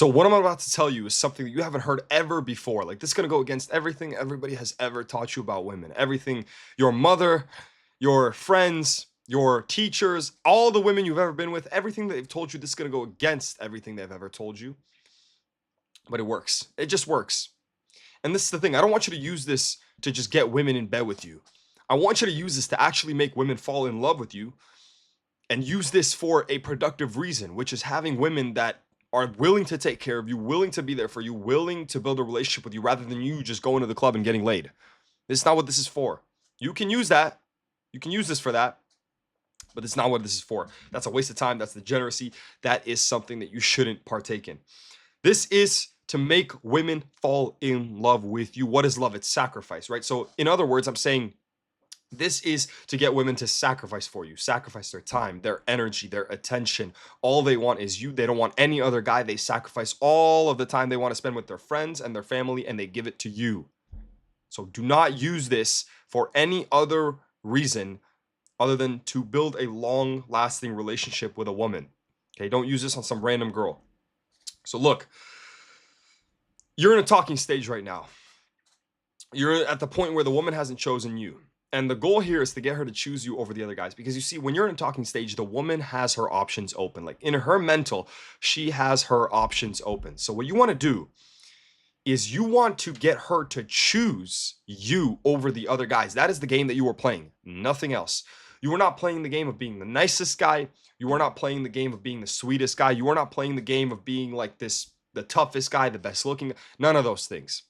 So what I'm about to tell you is something that you haven't heard ever before. Like this is gonna go against everything everybody has ever taught you about women. Everything your mother, your friends, your teachers, all the women you've ever been with, everything that they've told you, this is gonna go against everything they've ever told you. But it works. It just works. And this is the thing. I don't want you to use this to just get women in bed with you. I want you to use this to actually make women fall in love with you and use this for a productive reason, which is having women that are willing to take care of you, willing to be there for you, willing to build a relationship with you rather than you just going to the club and getting laid. This is not what this is for. You can use that. You can use this for that, but it's not what this is for. That's a waste of time. That's degeneracy. That is something that you shouldn't partake in. This is to make women fall in love with you. What is love? It's sacrifice, right? So, in other words, I'm saying this is to get women to sacrifice for you, sacrifice their time, their energy, their attention. All they want is you. They don't want any other guy. They sacrifice all of the time they want to spend with their friends and their family, and they give it to you. So do not use this for any other reason other than to build a long lasting relationship with a woman. Okay, don't use this on some random girl. So look, you're in a talking stage right now. You're at the point where the woman hasn't chosen you. And the goal here is to get her to choose you over the other guys. Because you see, when you're in a talking stage, the woman has her options open. Like in her mental, she has her options open. So what you want to do is you want to get her to choose you over the other guys. That is the game that you are playing, nothing else. You are not playing the game of being the nicest guy. You are not playing the game of being the sweetest guy. You are not playing the game of being like this, the toughest guy, the best looking. None of those things.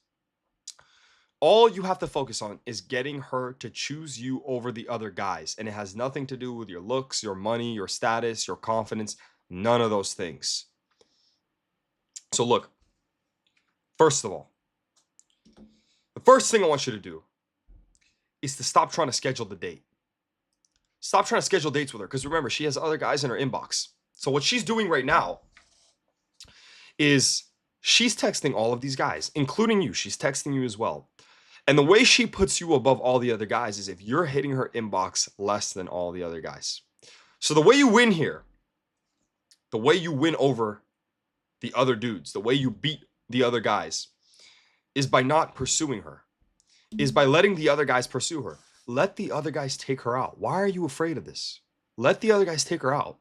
All you have to focus on is getting her to choose you over the other guys. And it has nothing to do with your looks, your money, your status, your confidence, none of those things. So look, first of all, the first thing I want you to do is to stop trying to schedule the date. Stop trying to schedule dates with her because remember, she has other guys in her inbox. So what she's doing right now is she's texting all of these guys, including you. She's texting you as well. And the way she puts you above all the other guys is if you're hitting her inbox less than all the other guys. So the way you win here, the way you win over the other dudes, the way you beat the other guys is by not pursuing her, is by letting the other guys pursue her. Let the other guys take her out. Why are you afraid of this? Let the other guys take her out.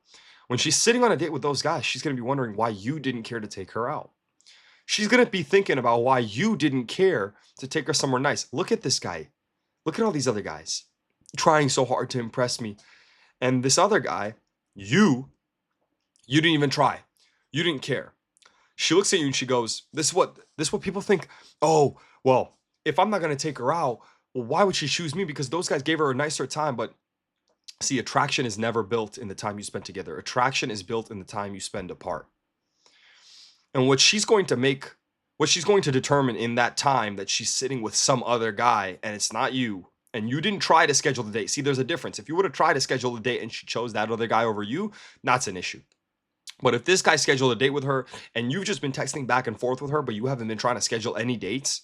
When she's sitting on a date with those guys, she's going to be wondering why you didn't care to take her out. She's going to be thinking about why you didn't care to take her somewhere nice. Look at this guy. Look at all these other guys trying so hard to impress me. And this other guy, you didn't even try. You didn't care. She looks at you and she goes, this is what people think. Oh, well, if I'm not going to take her out, well, why would she choose me? Because those guys gave her a nicer time. But see, attraction is never built in the time you spend together. Attraction is built in the time you spend apart. And what she's going to determine in that time that she's sitting with some other guy and it's not you, and you didn't try to schedule the date. See, there's a difference. If you would have tried to schedule the date and she chose that other guy over you, that's an issue. But if this guy scheduled a date with her and you've just been texting back and forth with her, but you haven't been trying to schedule any dates,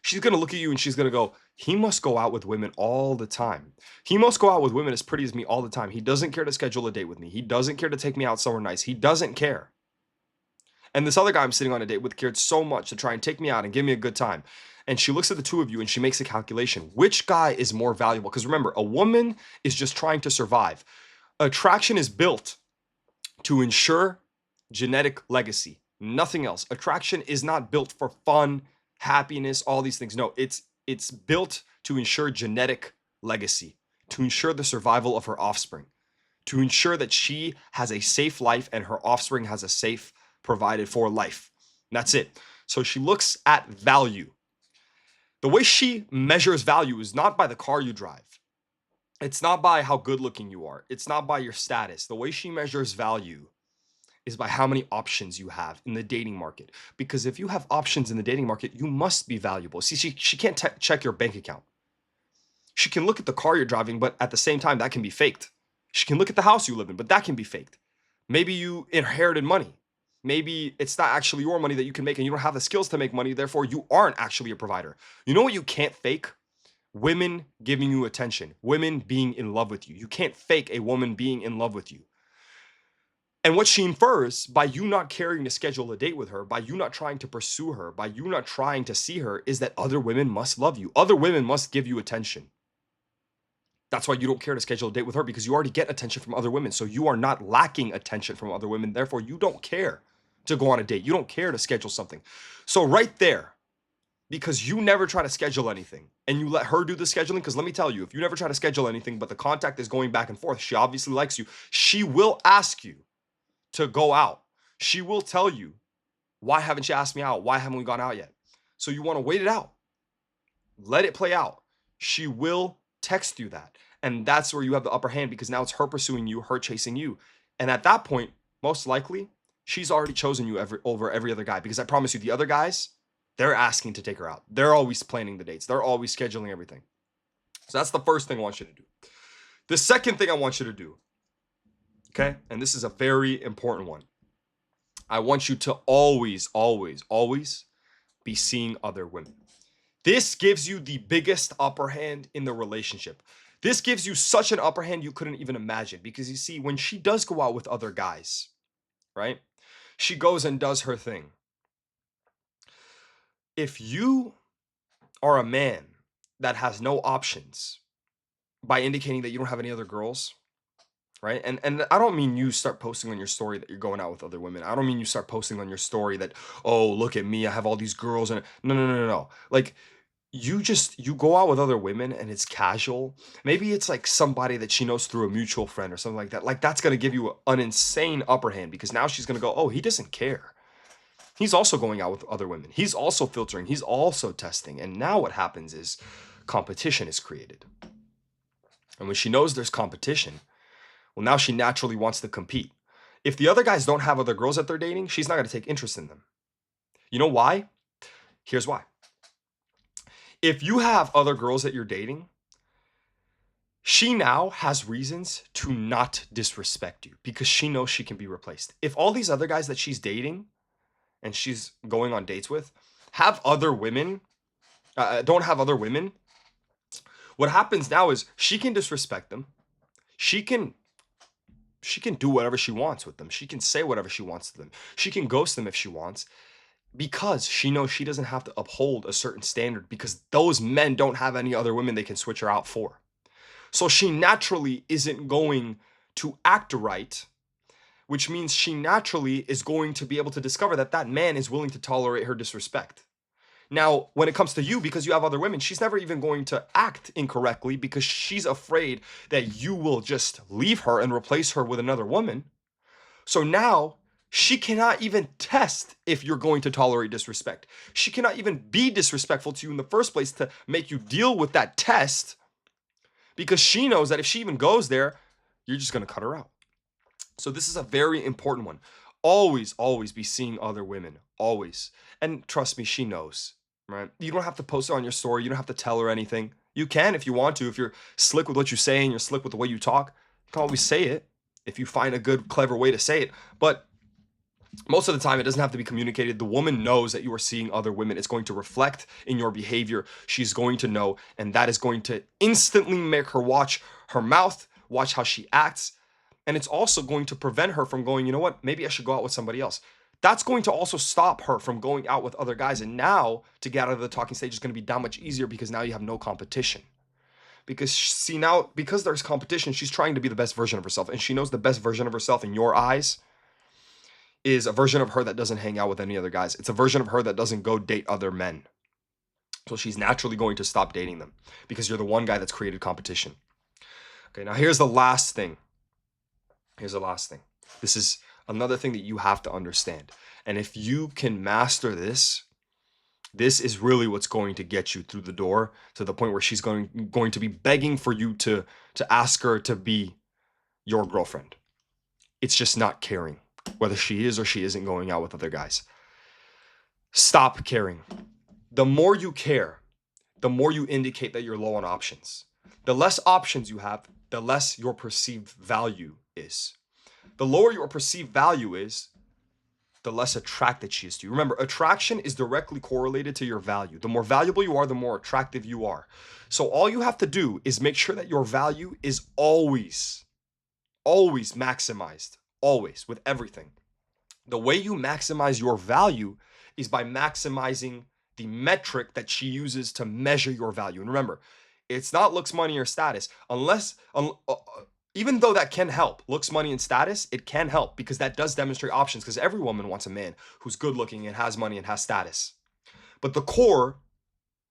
she's going to look at you and she's going to go, he must go out with women all the time. He must go out with women as pretty as me all the time. He doesn't care to schedule a date with me. He doesn't care to take me out somewhere nice. He doesn't care. And this other guy I'm sitting on a date with cared so much to try and take me out and give me a good time. And she looks at the two of you and she makes a calculation. Which guy is more valuable? Because remember, a woman is just trying to survive. Attraction is built to ensure genetic legacy. Nothing else. Attraction is not built for fun, happiness, all these things. No, it's built to ensure genetic legacy, to ensure the survival of her offspring, to ensure that she has a safe life and her offspring has a safe provided for life. And that's it. So she looks at value. The way she measures value is not by the car you drive. It's not by how good looking you are. It's not by your status. The way she measures value is by how many options you have in the dating market. Because if you have options in the dating market, you must be valuable. See, she can't check your bank account. She can look at the car you're driving, but at the same time, that can be faked. She can look at the house you live in, but that can be faked. Maybe you inherited money. Maybe it's not actually your money that you can make and you don't have the skills to make money. Therefore, you aren't actually a provider. You know what you can't fake? Women giving you attention. Women being in love with you. You can't fake a woman being in love with you. And what she infers by you not caring to schedule a date with her, by you not trying to pursue her, by you not trying to see her, is that other women must love you. Other women must give you attention. That's why you don't care to schedule a date with her, because you already get attention from other women. So you are not lacking attention from other women. Therefore, you don't care to go on a date. You don't care to schedule something. So right there, because you never try to schedule anything and you let her do the scheduling, because let me tell you, if you never try to schedule anything, but the contact is going back and forth, she obviously likes you. She will ask you to go out. She will tell you, why haven't you asked me out? Why haven't we gone out yet? So you want to wait it out. Let it play out. She will text you that. And that's where you have the upper hand, because now it's her pursuing you, her chasing you. And at that point, most likely, she's already chosen you over every other guy, because I promise you, the other guys, they're asking to take her out. They're always planning the dates. They're always scheduling everything. So that's the first thing I want you to do. The second thing I want you to do, okay, and this is a very important one. I want you to always, always, always be seeing other women. This gives you the biggest upper hand in the relationship. This gives you such an upper hand you couldn't even imagine, because you see, when she does go out with other guys, right? She goes and does her thing. If you are a man that has no options by indicating that you don't have any other girls, right? And I don't mean you start posting on your story that you're going out with other women. I don't mean you start posting on your story that, oh, look at me, I have all these girls. And no. Like, you go out with other women and it's casual. Maybe it's like somebody that she knows through a mutual friend or something like that. Like, that's going to give you an insane upper hand, because now she's going to go, oh, he doesn't care. He's also going out with other women. He's also filtering. He's also testing. And now what happens is competition is created. And when she knows there's competition, well, now she naturally wants to compete. If the other guys don't have other girls that they're dating, she's not going to take interest in them. You know why? Here's why. If you have other girls that you're dating, she now has reasons to not disrespect you, because she knows she can be replaced. If all these other guys that she's dating and she's going on dates with have other women, don't have other women, what happens now is she can disrespect them. She can do whatever she wants with them. She can say whatever she wants to them. She can ghost them if she wants, because she knows she doesn't have to uphold a certain standard, because those men don't have any other women they can switch her out for. So she naturally isn't going to act right, which means she naturally is going to be able to discover that that man is willing to tolerate her disrespect. Now, when it comes to you, because you have other women, she's never even going to act incorrectly, because she's afraid that you will just leave her and replace her with another woman. So now she cannot even test if you're going to tolerate disrespect. She cannot even be disrespectful to you in the first place to make you deal with that test, because she knows that if she even goes there, you're just going to cut her out. So this is a very important one. Always, always be seeing other women. Always. And trust me, she knows, right? You don't have to post it on your story. You don't have to tell her anything. You can if you want to. If you're slick with what you say and you're slick with the way you talk, you can always say it if you find a good, clever way to say it. But most of the time, it doesn't have to be communicated. The woman knows that you are seeing other women. It's going to reflect in your behavior. She's going to know, and that is going to instantly make her watch her mouth, watch how she acts. And it's also going to prevent her from going, you know what, maybe I should go out with somebody else. That's going to also stop her from going out with other guys. And now to get out of the talking stage is going to be that much easier, because now you have no competition. Because see, now, because there's competition, she's trying to be the best version of herself. And she knows the best version of herself in your eyes is a version of her that doesn't hang out with any other guys. It's a version of her that doesn't go date other men. So she's naturally going to stop dating them, because you're the one guy that's created competition. Okay, now here's the last thing. Here's the last thing. This is another thing that you have to understand. And if you can master this, this is really what's going to get you through the door to the point where she's going to be begging for you to ask her to be your girlfriend. It's just not caring, whether she is or she isn't going out with other guys. Stop caring. The more you care, the more you indicate that you're low on options. The less options you have, the less your perceived value is. The lower your perceived value is, the less attracted she is to you. Remember, attraction is directly correlated to your value. The more valuable you are, the more attractive you are. So all you have to do is make sure that your value is always maximized. always, with everything. The way you maximize your value is by maximizing the metric that she uses to measure your value. And remember, it's not looks, money, or status, even though that can help, looks, money, and status, it can help because that does demonstrate options. Because every woman wants a man who's good looking and has money and has status. But the core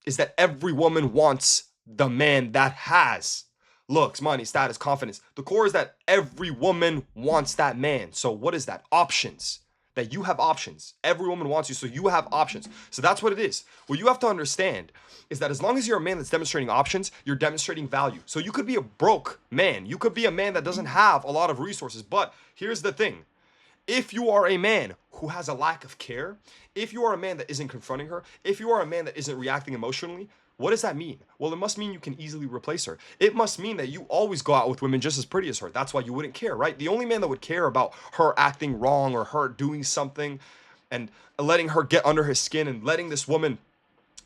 is that every woman wants the man that has looks, money, status, confidence. The core is that every woman wants that man. So what is that? Options. That you have options. Every woman wants you, so you have options. So that's what it is. What you have to understand is that as long as you're a man that's demonstrating options, you're demonstrating value. So you could be a broke man. You could be a man that doesn't have a lot of resources. But here's the thing. If you are a man who has a lack of care, if you are a man that isn't confronting her, if you are a man that isn't reacting emotionally, what does that mean? Well, it must mean you can easily replace her. It must mean that you always go out with women just as pretty as her. That's why you wouldn't care, right? The only man that would care about her acting wrong or her doing something and letting her get under his skin and letting this woman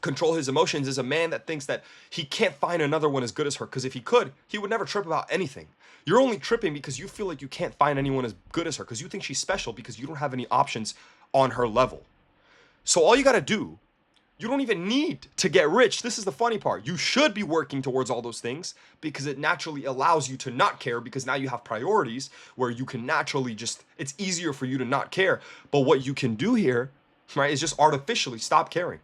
control his emotions is a man that thinks that he can't find another one as good as her, because if he could, he would never trip about anything. You're only tripping because you feel like you can't find anyone as good as her, because you think she's special because you don't have any options on her level. So all you got to do, you don't even need to get rich. This is the funny part. You should be working towards all those things because it naturally allows you to not care, because now you have priorities where you can naturally just, it's easier for you to not care. But what you can do here, right, is just artificially stop caring.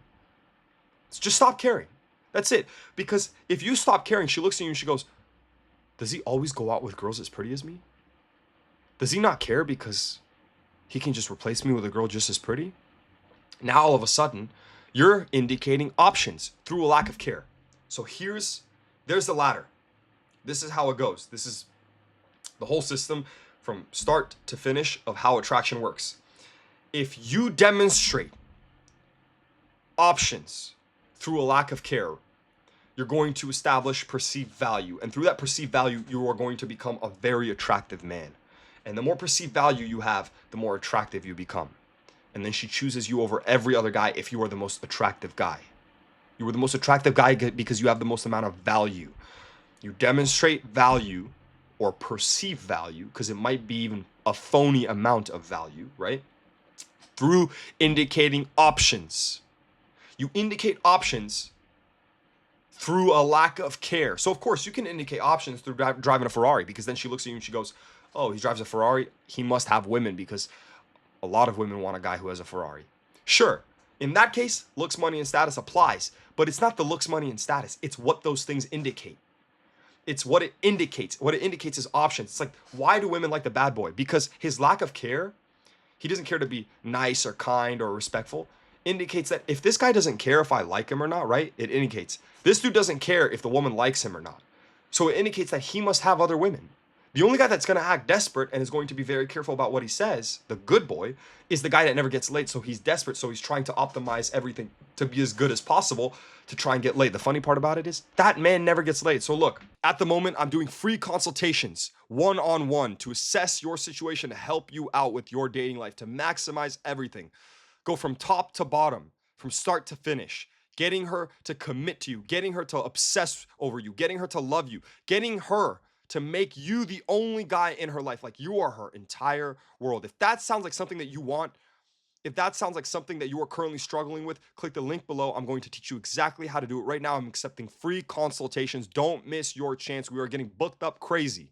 Just stop caring. That's it. Because if you stop caring, she looks at you and she goes, does he always go out with girls as pretty as me? Does he not care because he can just replace me with a girl just as pretty? Now all of a sudden, you're indicating options through a lack of care. So there's the ladder. This is how it goes. This is the whole system from start to finish of how attraction works. If you demonstrate options through a lack of care, you're going to establish perceived value. And through that perceived value, you are going to become a very attractive man. And the more perceived value you have, the more attractive you become. And then she chooses you over every other guy if you are the most attractive guy. You are the most attractive guy because you have the most amount of value. You demonstrate value or perceive value, because it might be even a phony amount of value, right? Through indicating options. You indicate options through a lack of care. So of course you can indicate options through driving a Ferrari, because then she looks at you and she goes, oh, he drives a Ferrari, he must have women, because a lot of women want a guy who has a Ferrari. Sure, in that case, looks, money, and status applies, but it's not the looks, money, and status. It's what those things indicate. It's what it indicates. What it indicates is options. It's like, why do women like the bad boy? Because his lack of care, he doesn't care to be nice or kind or respectful, indicates that if this guy doesn't care if I like him or not, right? It indicates this dude doesn't care if the woman likes him or not. So it indicates that he must have other women. The only guy that's going to act desperate and is going to be very careful about what he says, the good boy, is the guy that never gets laid. So he's desperate. So he's trying to optimize everything to be as good as possible to try and get laid. The funny part about it is that man never gets laid. So look, at the moment, I'm doing free consultations one-on-one to assess your situation, to help you out with your dating life, to maximize everything. Go from top to bottom, from start to finish. Getting her to commit to you, getting her to obsess over you, getting her to love you, getting her to make you the only guy in her life, like you are her entire world. If that sounds like something that you want, if that sounds like something that you are currently struggling with, click the link below. I'm going to teach you exactly how to do it right now. I'm accepting free consultations. Don't miss your chance. We are getting booked up crazy.